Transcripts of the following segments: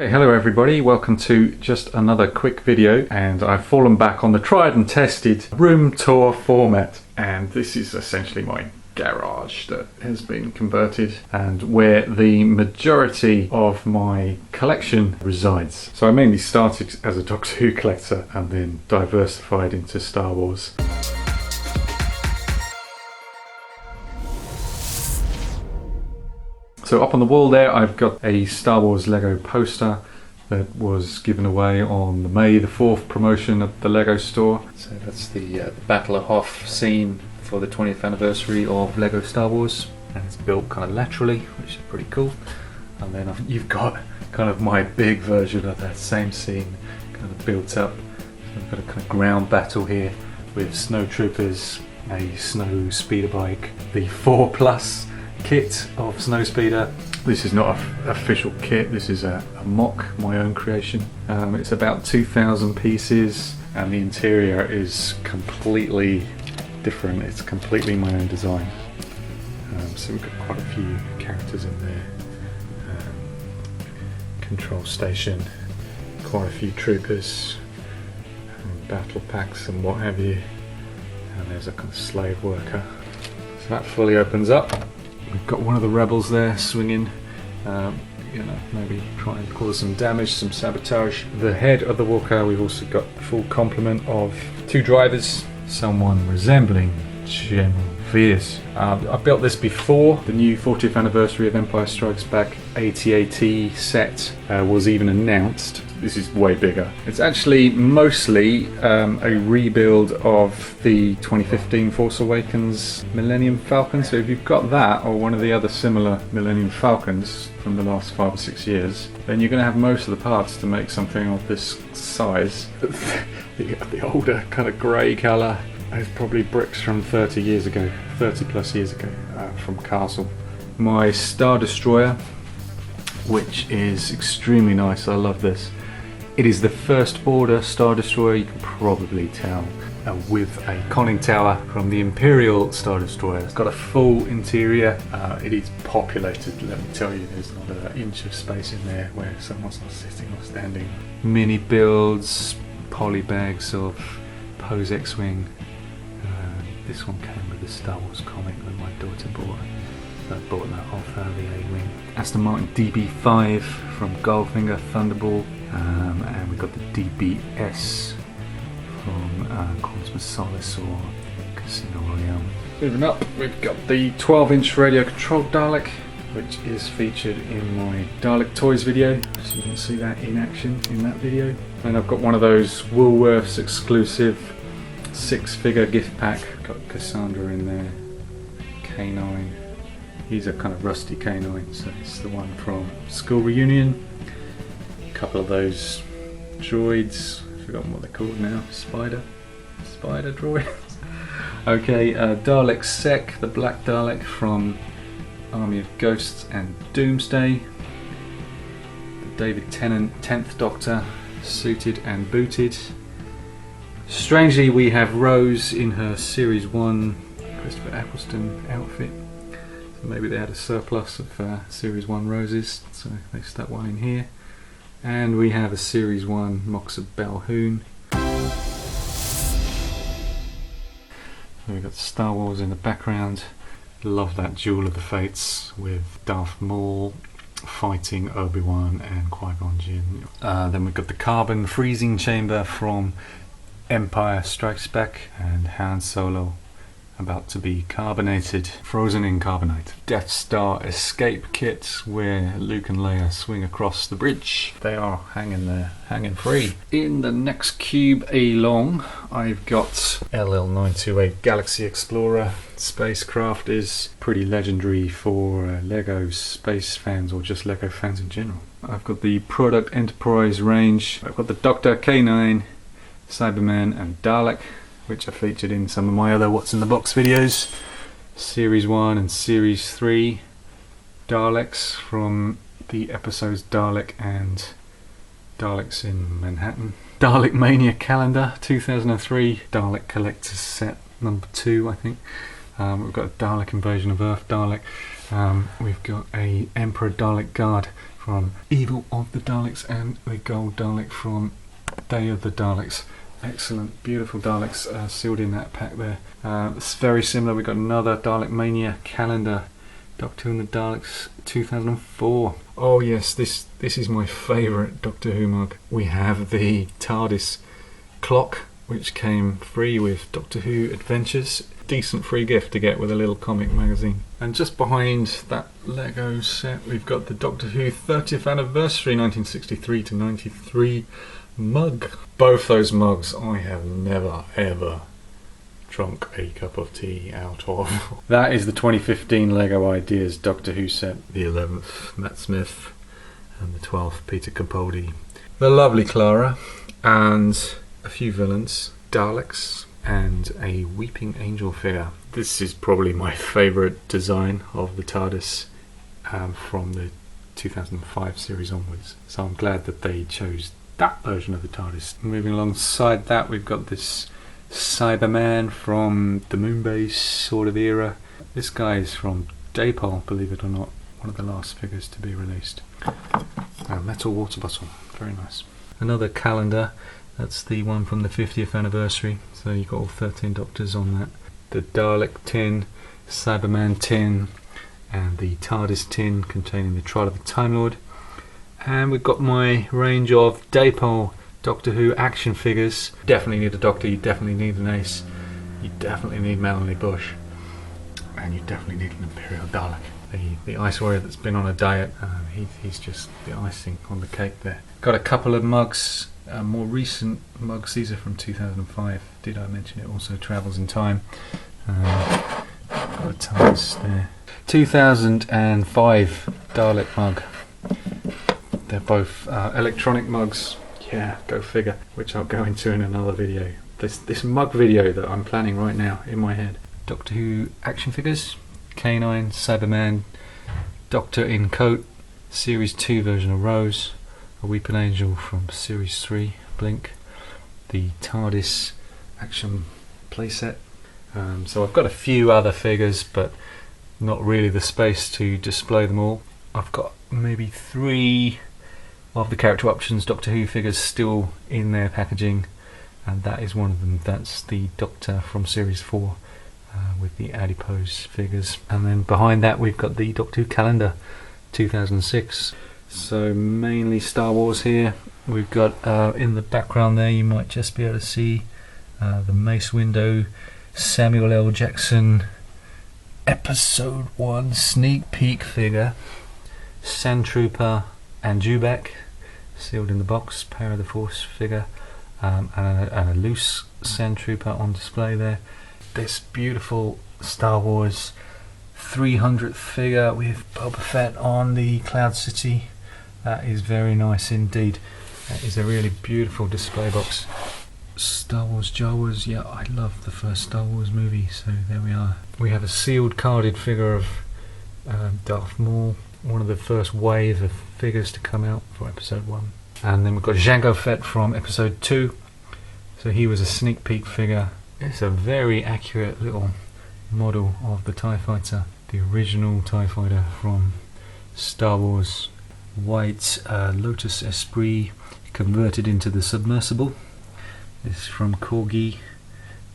Hey, hello everybody, welcome to just another quick video, and I've fallen back on the tried and tested room tour format, and this is essentially my garage that has been converted and where the majority of my collection resides. So I mainly started as a Doctor Who collector and then diversified into Star Wars. So up on the wall there I've got a Star Wars Lego poster that was given away on the May the 4th promotion at the Lego store. So that's the Battle of Hoth scene for the 20th anniversary of Lego Star Wars, and it's built kind of laterally, which is pretty cool. And then you've got kind of my big version of that same scene kind of built up. So I've got a kind of ground battle here with snowtroopers, a snow speeder bike, the 4+ kit of Snowspeeder. This is not an official kit, this is a mock, my own creation. It's about 2,000 pieces and the interior is completely different, it's completely my own design. So we've got quite a few characters in there. Control station, quite a few troopers, and battle packs and what have you. And there's a kind of slave worker. So that fully opens up. We've got one of the rebels there swinging, maybe trying to cause some damage, some sabotage. The head of the walker, we've also got a full complement of 2 drivers, someone resembling General Veers. I built this before the new 40th anniversary of Empire Strikes Back AT-AT set was even announced. This is way bigger. It's actually mostly a rebuild of the 2015 Force Awakens Millennium Falcon. So if you've got that or one of the other similar Millennium Falcons from the last 5 or 6 years, then you're going to have most of the parts to make something of this size. The older kind of grey colour is probably bricks from 30 plus years ago from Castle. My Star Destroyer, which is extremely nice, I love this. It is the first order Star Destroyer, you can probably tell, with a conning tower from the Imperial Star Destroyer. It's got a full interior. It is populated, let me tell you. There's not an inch of space in there where someone's not sitting or standing. Mini builds, poly bags of Pose X-Wing. This one came with the Star Wars comic that my daughter bought. I bought that off her, the A-Wing. Aston Martin DB5 from Goldfinger Thunderball. And we've got the DBS from Quantum Solace or Casino Royale. Moving up, we've got the 12-inch radio controlled Dalek, which is featured in my Dalek Toys video, so you can see that in action in that video. And I've got one of those Woolworths exclusive 6-figure gift pack. Got Cassandra in there, K9. He's a kind of rusty K9, so it's the one from School Reunion. A couple of those droids, I've forgotten what they're called now. Spider droids. Okay, Dalek Sec, the Black Dalek from Army of Ghosts and Doomsday. The David Tennant 10th Doctor, suited and booted. Strangely, we have Rose in her Series 1 Christopher Eccleston outfit. So maybe they had a surplus of Series 1 Roses, so they stuck one in here. And we have a Series 1 Moxa Balhoun. So we've got Star Wars in the background. Love that Duel of the Fates with Darth Maul fighting Obi-Wan and Qui-Gon Jinn. Then we've got the carbon freezing chamber from Empire Strikes Back, and Han Solo about to be carbonated, frozen in carbonite. Death Star escape kit where Luke and Leia swing across the bridge. They are hanging there, hanging free. In the next cube along, I've got LL928 Galaxy Explorer. Spacecraft is pretty legendary for Lego space fans or just Lego fans in general. I've got the Product Enterprise range. I've got the Doctor, K9, Cyberman and Dalek, which are featured in some of my other What's in the Box videos. Series 1 and Series 3 Daleks from the episodes Dalek and Daleks in Manhattan. Dalek Mania calendar 2003, Dalek Collector's Set number 2 I think. We've got a Dalek Invasion of Earth Dalek. We've got a Emperor Dalek Guard from Evil of the Daleks and the Gold Dalek from Day of the Daleks. Excellent, beautiful Daleks sealed in that pack there. It's very similar. We've got another Dalek Mania calendar, Doctor Who and the Daleks 2004. Oh yes, this is my favourite Doctor Who mug. We have the TARDIS clock, which came free with Doctor Who Adventures. Decent free gift to get with a little comic magazine. And just behind that Lego set we've got the Doctor Who 30th anniversary 1963 to 93 mug. Both those mugs I have never ever drunk a cup of tea out of. That is the 2015 Lego Ideas Doctor Who set. The 11th Matt Smith and the 12th Peter Capaldi. The lovely Clara and a few villains, Daleks, and a Weeping Angel figure. This is probably my favourite design of the TARDIS from the 2005 series onwards. So I'm glad that they chose that version of the TARDIS. Moving alongside that, we've got this Cyberman from the Moonbase sort of era. This guy is from Dapol, believe it or not, one of the last figures to be released. A metal water bottle, very nice. Another calendar. That's the one from the 50th anniversary, so you've got all 13 Doctors on that. The Dalek tin, Cyberman tin, and the TARDIS tin containing the Trial of the Time Lord. And we've got my range of Dapol Doctor Who action figures. You definitely need a Doctor, you definitely need an Ace, you definitely need Melanie Bush, and you definitely need an Imperial Dalek. The Ice Warrior that's been on a diet, he's just the icing on the cake there. Got a couple of mugs. More recent mugs, these are from 2005. Did I mention it also travels in time? Got a TARDIS there. 2005 Dalek mug. They're both electronic mugs. Yeah, go figure. Which I'll go into in another video. This mug video that I'm planning right now in my head. Doctor Who action figures. K9, Cyberman, Doctor in coat, Series 2 version of Rose. A Weeping Angel from Series 3, Blink, the TARDIS action playset. So I've got a few other figures, but not really the space to display them all. I've got maybe 3 of the character options Doctor Who figures still in their packaging, and that is one of them. That's the Doctor from Series 4 with the adipose figures. And then behind that we've got the Doctor Who calendar 2006. So mainly Star Wars here. We've got in the background there, you might just be able to see the Mace Windu Samuel L. Jackson Episode 1 sneak peek figure, Sand Trooper and Jubek sealed in the box, Power of the Force figure, and a loose Sand Trooper on display there. This beautiful Star Wars 300th figure with Boba Fett on the Cloud City. That is very nice indeed. That is a really beautiful display box. Star Wars Jawas, yeah, I love the first Star Wars movie, so there we are. We have a sealed carded figure of Darth Maul, one of the first wave of figures to come out for Episode 1. And then we've got Jango Fett from Episode 2, so he was a sneak peek figure. It's a very accurate little model of the TIE Fighter, the original TIE Fighter from Star Wars. White Lotus Esprit converted into the submersible. This is from Corgi.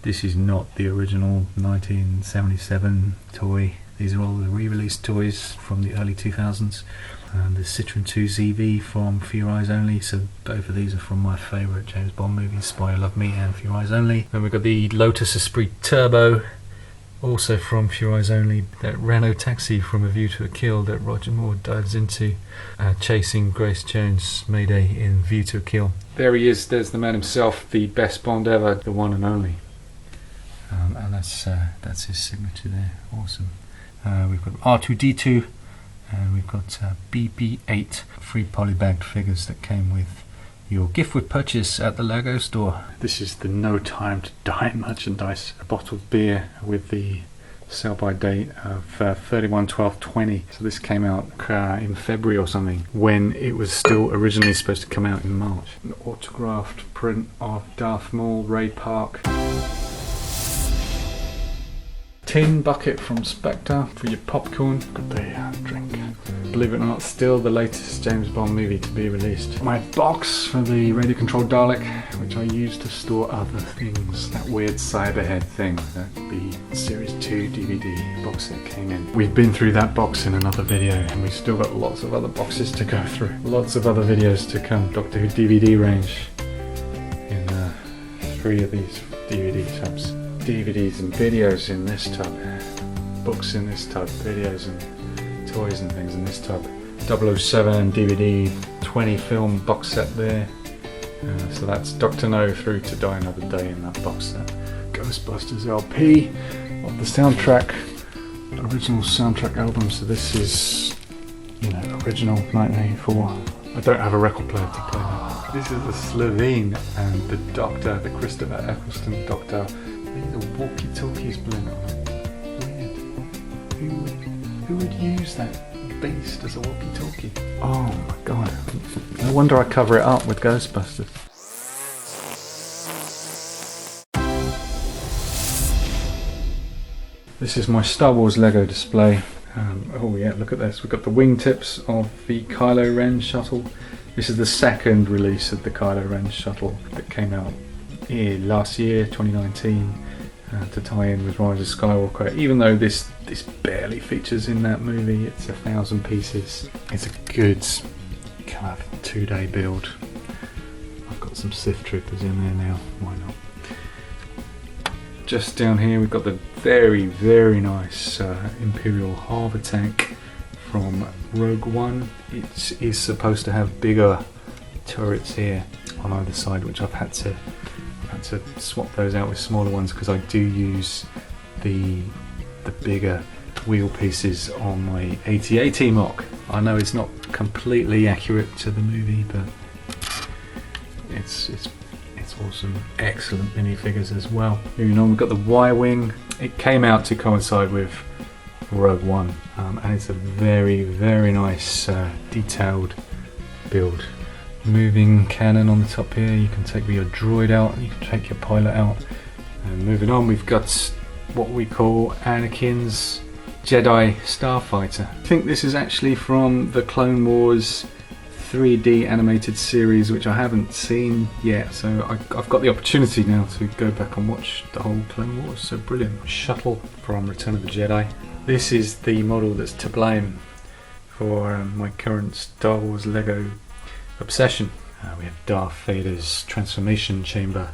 This is not the original 1977 toy. These are all the re-released toys from the early 2000s. The Citroen 2 ZV from For Your Eyes Only. So both of these are from my favourite James Bond movies, Spy Who Loved Me and For Your Eyes Only. Then we've got the Lotus Esprit Turbo, also from For Your Eyes Only. That Renault taxi from A View to a Kill that Roger Moore dives into, chasing Grace Jones Mayday in View to a Kill. There he is, there's the man himself, the best Bond ever, the one and only. And that's his signature there, awesome. We've got R2-D2, and we've got BB-8 free polybagged figures that came with your gift with purchase at the Lego store. This is the No Time to Die merchandise. A bottled beer with the sell-by date of 31/12/20. So this came out in February or something, when it was still originally supposed to come out in March. An autographed print of Darth Maul, Ray Park. Tin bucket from Spectre for your popcorn. Got the drink believe it or not, still the latest James Bond movie to be released. My box for the radio controlled Dalek, which I use to store other things. That weird Cyberhead thing, that the Series 2 DVD box set came in. We've been through that box in another video, and we've still got lots of other boxes to go through. Lots of other videos to come. Doctor Who DVD range in 3 of these DVD tubs. DVDs and videos in this tub. Books in this tub. Videos and toys and things in this tub. 007 DVD 20 film box set there. So that's Dr. No through to Die Another Day in that box set. Ghostbusters LP of the soundtrack, original soundtrack album. So this is, you know, original 1984. I don't have a record player to play that. This is the Slovene and the Doctor, the Christopher Eccleston Doctor. These are walkie-talkies blown on it. Weird. Who would use that beast as a walkie-talkie? Oh my god. No wonder I cover it up with Ghostbusters. This is my Star Wars Lego display. Oh yeah, look at this. We've got the wingtips of the Kylo Ren shuttle. This is the second release of the Kylo Ren shuttle that came out last year, 2019, to tie in with Rise of Skywalker. Even though this barely features in that movie, it's 1,000 pieces. It's a good kind of 2-day build. I've got some Sith Troopers in there now, why not? Just down here we've got the very, very nice Imperial Harbour tank from Rogue One. It is supposed to have bigger turrets here on either side, which I've had to swap those out with smaller ones because I do use the bigger wheel pieces on my AT-AT mock. I know it's not completely accurate to the movie, but it's awesome. Excellent minifigures as well. Moving on, we've got the Y-Wing. It came out to coincide with Rogue One, and it's a very, very nice detailed build. Moving cannon on the top here. You can take your droid out, you can take your pilot out. And moving on, we've got what we call Anakin's Jedi Starfighter. I think this is actually from the Clone Wars 3D animated series, which I haven't seen yet, so I've got the opportunity now to go back and watch the whole Clone Wars. So brilliant. Shuttle from Return of the Jedi. This is the model that's to blame for my current Star Wars Lego obsession. We have Darth Vader's transformation chamber,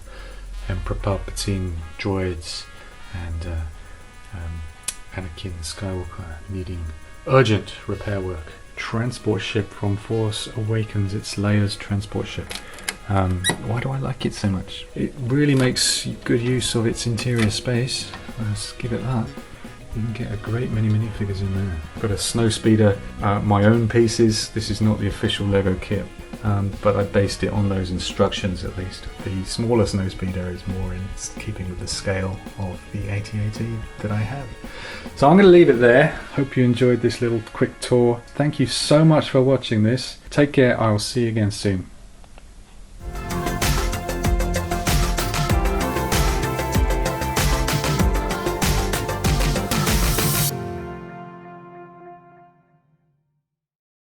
Emperor Palpatine droids, and Anakin Skywalker needing urgent repair work. Transport ship from Force Awakens. It's Leia's transport ship. Why do I like it so much? It really makes good use of its interior space. Let's give it that. You can get a great many minifigures in there. Got a snowspeeder, my own pieces. This is not the official Lego kit, but I based it on those instructions at least. The smaller snowspeeder is more in keeping with the scale of the AT-AT that I have. So I'm going to leave it there. Hope you enjoyed this little quick tour. Thank you so much for watching this. Take care. I will see you again soon.